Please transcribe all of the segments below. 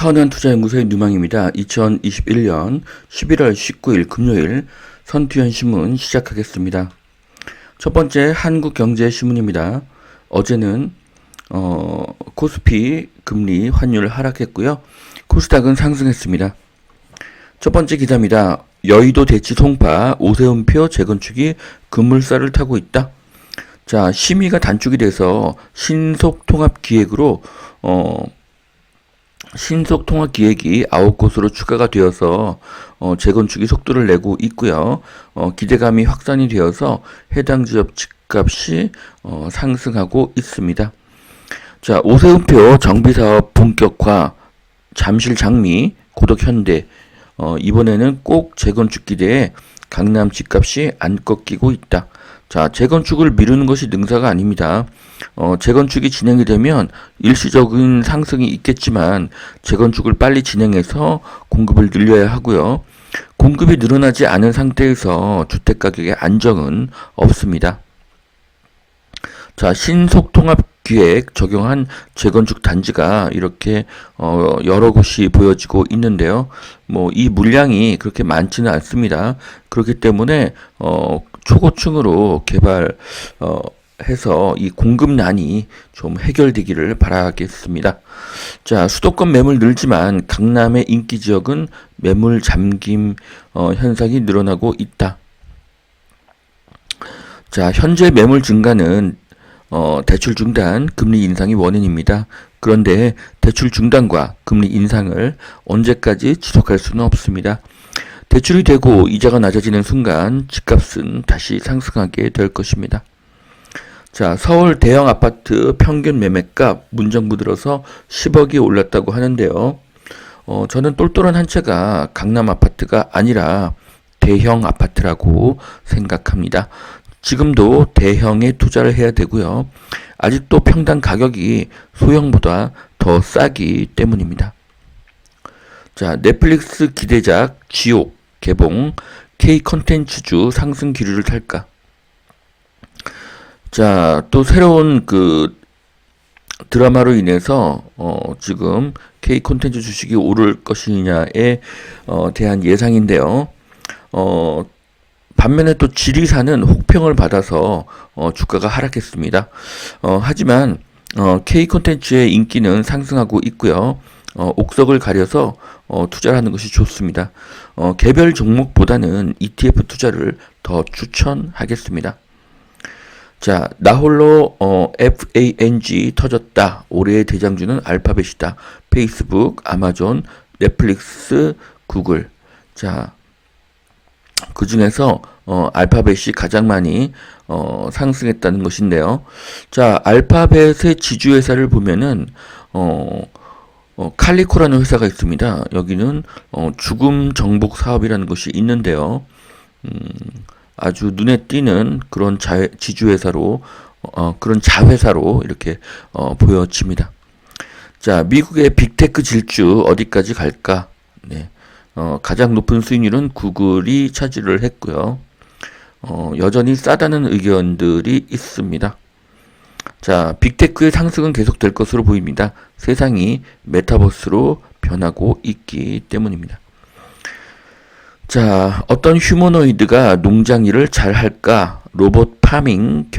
선현투자연구소의 누망입니다. 2021년 11월 19일 금요일 선투연신문 시작하겠습니다. 첫 번째 한국경제신문입니다. 어제는 코스피 금리 환율 하락했고요. 코스닥은 상승했습니다. 첫 번째 기사입니다. 여의도 대치 송파 오세훈표 재건축이 급물살을 타고 있다. 자, 심의가 단축이 돼서 신속통합기획으로 신속통합기획이 9곳으로 추가가 되어서 재건축이 속도를 내고 있고요. 기대감이 확산이 되어서 해당 지역 집값이 상승하고 있습니다. 자, 오세훈표 정비사업 본격화, 잠실 장미, 고덕 현대, 이번에는 꼭 재건축 기대에 강남 집값이 안 꺾이고 있다. 자, 재건축을 미루는 것이 능사가 아닙니다. 재건축이 진행이 되면 일시적인 상승이 있겠지만 재건축을 빨리 진행해서 공급을 늘려야 하고요. 공급이 늘어나지 않은 상태에서 주택가격의 안정은 없습니다. 자, 신속통합기획 적용한 재건축 단지가 이렇게 여러 곳이 보여지고 있는데요. 이 물량이 그렇게 많지는 않습니다. 그렇기 때문에 초고층으로 개발해서 이 공급난이 좀 해결되기를 바라겠습니다. 자, 수도권 매물 늘지만 강남의 인기 지역은 매물 잠김 현상이 늘어나고 있다. 자, 현재 매물 증가는 대출 중단, 금리 인상이 원인입니다. 그런데 대출 중단과 금리 인상을 언제까지 지속할 수는 없습니다. 대출이 되고 이자가 낮아지는 순간 집값은 다시 상승하게 될 것입니다. 자, 서울 대형 아파트 평균 매매값 문정부 들어서 10억이 올랐다고 하는데요. 저는 똘똘한 한 채가 강남 아파트가 아니라 대형 아파트라고 생각합니다. 지금도 대형에 투자를 해야 되고요. 아직도 평당 가격이 소형보다 더 싸기 때문입니다. 자, 넷플릭스 기대작 지옥 개봉, K 컨텐츠주 상승 기류를 탈까? 자, 또 새로운 드라마로 인해서 지금 K 콘텐츠 주식이 오를 것이냐에 대한 예상인데요. 반면에 또 지리산은 혹평을 받아서 주가가 하락했습니다. 하지만 K 콘텐츠의 인기는 상승하고 있고요. 옥석을 가려서 투자를 하는 것이 좋습니다. 개별 종목보다는 ETF 투자를 더 추천하겠습니다. 자, 나홀로 FANG 터졌다. 올해의 대장주는 알파벳이다. 페이스북, 아마존, 넷플릭스, 구글. 자, 그 중에서 알파벳이 가장 많이 상승했다는 것인데요. 자, 알파벳의 지주회사를 보면은 칼리코라는 회사가 있습니다. 여기는 죽음 정복 사업이라는 것이 있는데요. 아주 눈에 띄는 그런 지주회사로 그런 자회사로 이렇게 보여집니다. 자, 미국의 빅테크 질주 어디까지 갈까? 네. 가장 높은 수익률은 구글이 차지를 했고요. 여전히 싸다는 의견들이 있습니다. 자, 빅테크의 상승은 계속될 것으로 보입니다. 세상이 메타버스로 변하고 있기 때문입니다. 자, 어떤 휴머노이드가 농장 일을 잘 할까? 로봇 파밍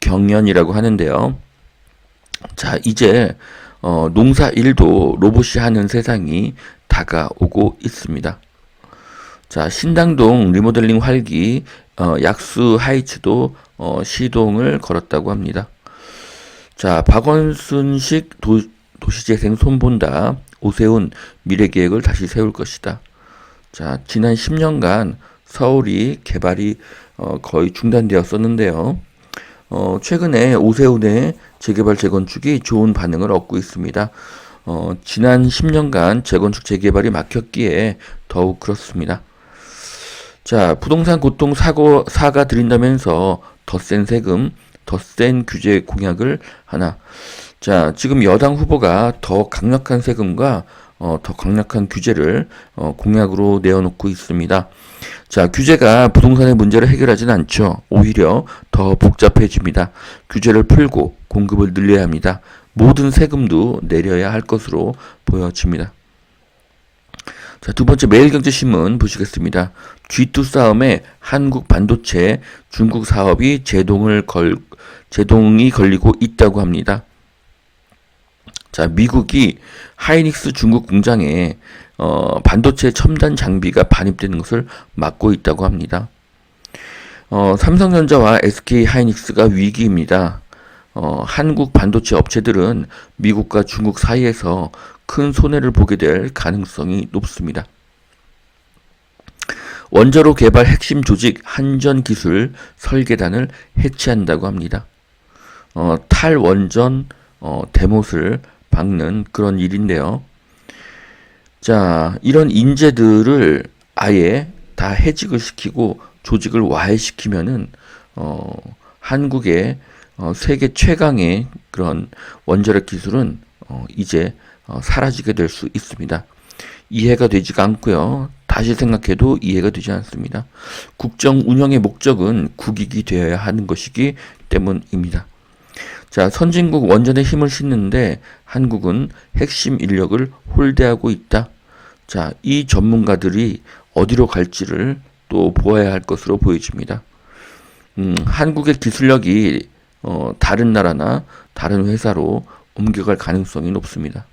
경연이라고 하는데요. 자, 이제 농사 일도 로봇이 하는 세상이 다가오고 있습니다. 자, 신당동 리모델링 활기, 약수 하이츠도 시동을 걸었다고 합니다. 자, 박원순식 도시재생 손본다. 오세훈 미래계획을 다시 세울 것이다. 자, 지난 10년간 서울이 개발이 거의 중단되었었는데요. 최근에 오세훈의 재개발 재건축이 좋은 반응을 얻고 있습니다. 지난 10년간 재건축 재개발이 막혔기에 더욱 그렇습니다. 자, 부동산 고통 사가 들인다면서 더 센 세금, 더 센 규제 공약을 하나. 자, 지금 여당 후보가 더 강력한 세금과 더 강력한 규제를 공약으로 내어놓고 있습니다. 자, 규제가 부동산의 문제를 해결하진 않죠. 오히려 더 복잡해집니다. 규제를 풀고 공급을 늘려야 합니다. 모든 세금도 내려야 할 것으로 보여집니다. 자, 두 번째 매일경제신문 보시겠습니다. G2 싸움에 한국 반도체 중국 사업이 제동이 걸리고 있다고 합니다. 자, 미국이 하이닉스 중국 공장에 반도체 첨단 장비가 반입되는 것을 막고 있다고 합니다. 삼성전자와 SK 하이닉스가 위기입니다. 한국 반도체 업체들은 미국과 중국 사이에서 큰 손해를 보게 될 가능성이 높습니다. 원자로 개발 핵심 조직 한전기술 설계단을 해체한다고 합니다. 탈원전 대못을 박는 그런 일인데요. 자, 이런 인재들을 아예 다 해직을 시키고 조직을 와해시키면은 한국의 세계 최강의 그런 원자력 기술은 이제 사라지게 될 수 있습니다. 이해가 되지가 않고요. 다시 생각해도 이해가 되지 않습니다. 국정 운영의 목적은 국익이 되어야 하는 것이기 때문입니다. 자, 선진국 원전에 힘을 싣는데 한국은 핵심 인력을 홀대하고 있다. 자, 이 전문가들이 어디로 갈지를 또 보아야 할 것으로 보여집니다. 한국의 기술력이 다른 나라나 다른 회사로 옮겨갈 가능성이 높습니다.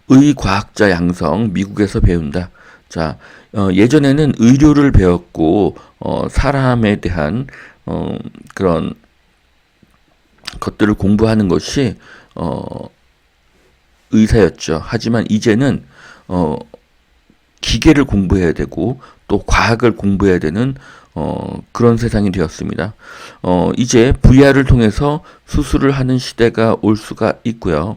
의과학자 양성 미국에서 배운다. 자, 예전에는 의료를 배웠고 사람에 대한 그런 것들을 공부하는 것이 의사였죠. 하지만 이제는 기계를 공부해야 되고 또 과학을 공부해야 되는 그런 세상이 되었습니다. 이제 VR을 통해서 수술을 하는 시대가 올 수가 있고요.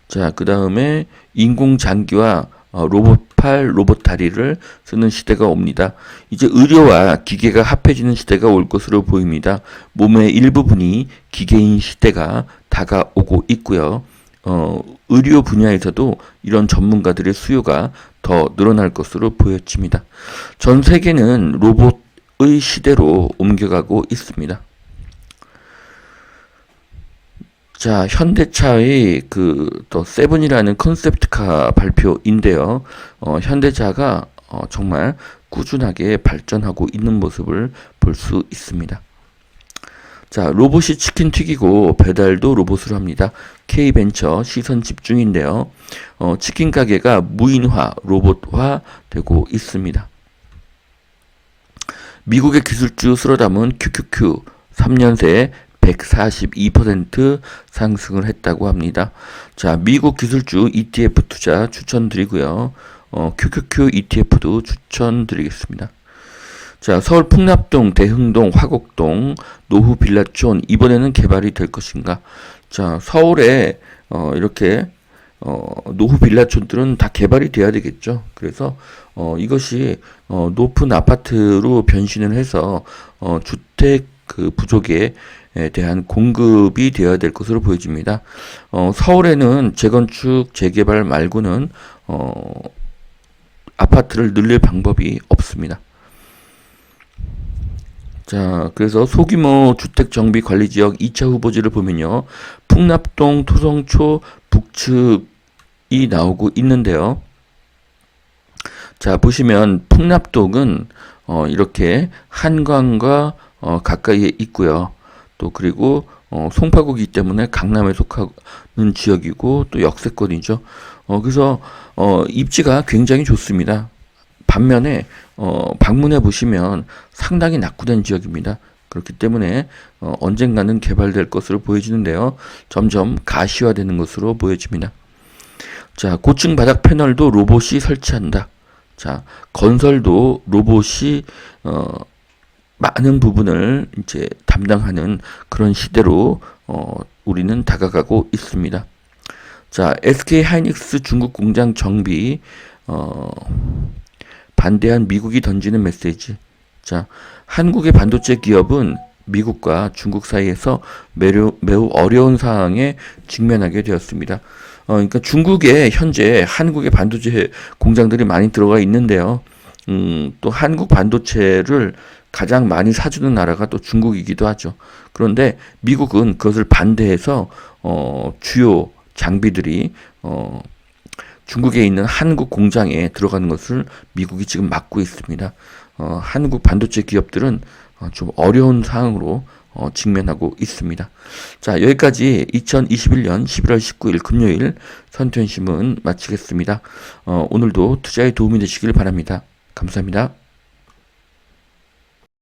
자, 그 다음에 인공장기와 로봇팔, 로봇다리를 쓰는 시대가 옵니다. 이제 의료와 기계가 합해지는 시대가 올 것으로 보입니다. 몸의 일부분이 기계인 시대가 다가오고 있고요. 의료 분야에서도 이런 전문가들의 수요가 더 늘어날 것으로 보여집니다. 전 세계는 로봇의 시대로 옮겨가고 있습니다. 자, 현대차의 또 세븐이라는 컨셉트카 발표인데요. 현대차가 정말 꾸준하게 발전하고 있는 모습을 볼 수 있습니다. 자, 로봇이 치킨 튀기고 배달도 로봇으로 합니다. K벤처 시선 집중인데요. 치킨 가게가 무인화, 로봇화 되고 있습니다. 미국의 기술주 쓸어 담은 QQQ 3년 새 142% 상승을 했다고 합니다. 자, 미국 기술주 ETF 투자 추천드리고요. QQQ ETF도 추천드리겠습니다. 자, 서울 풍납동, 대흥동, 화곡동, 노후 빌라촌 이번에는 개발이 될 것인가? 자, 서울에 이렇게 노후 빌라촌들은 다 개발이 돼야 되겠죠. 그래서 이것이 높은 아파트로 변신을 해서 주택 부족에 대한 공급이 되어야 될 것으로 보여집니다. 서울에는 재건축, 재개발 말고는 아파트를 늘릴 방법이 없습니다. 자, 그래서 소규모 주택정비관리지역 2차 후보지를 보면요. 풍납동, 토성초, 북측이 나오고 있는데요. 자, 보시면 풍납동은 이렇게 한강과 가까이에 있고요. 또 그리고 송파구이기 때문에 강남에 속하는 지역이고 또 역세권이죠. 그래서 입지가 굉장히 좋습니다. 반면에 방문해 보시면 상당히 낙후된 지역입니다. 그렇기 때문에 언젠가는 개발될 것으로 보여지는데요. 점점 가시화되는 것으로 보여집니다. 자, 고층 바닥 패널도 로봇이 설치한다. 자, 건설도 로봇이 많은 부분을 이제 담당하는 그런 시대로 우리는 다가가고 있습니다. 자, SK 하이닉스 중국 공장 정비 반대한 미국이 던지는 메시지. 자, 한국의 반도체 기업은 미국과 중국 사이에서 매우 어려운 상황에 직면하게 되었습니다. 그러니까 중국에 현재 한국의 반도체 공장들이 많이 들어가 있는데요. 또 한국 반도체를 가장 많이 사주는 나라가 또 중국이기도 하죠. 그런데 미국은 그것을 반대해서 주요 장비들이 중국에 있는 한국 공장에 들어가는 것을 미국이 지금 막고 있습니다. 한국 반도체 기업들은 좀 어려운 상황으로 직면하고 있습니다. 자, 여기까지 2021년 11월 19일 금요일 선투앤심은 마치겠습니다. 오늘도 투자에 도움이 되시길 바랍니다. 감사합니다.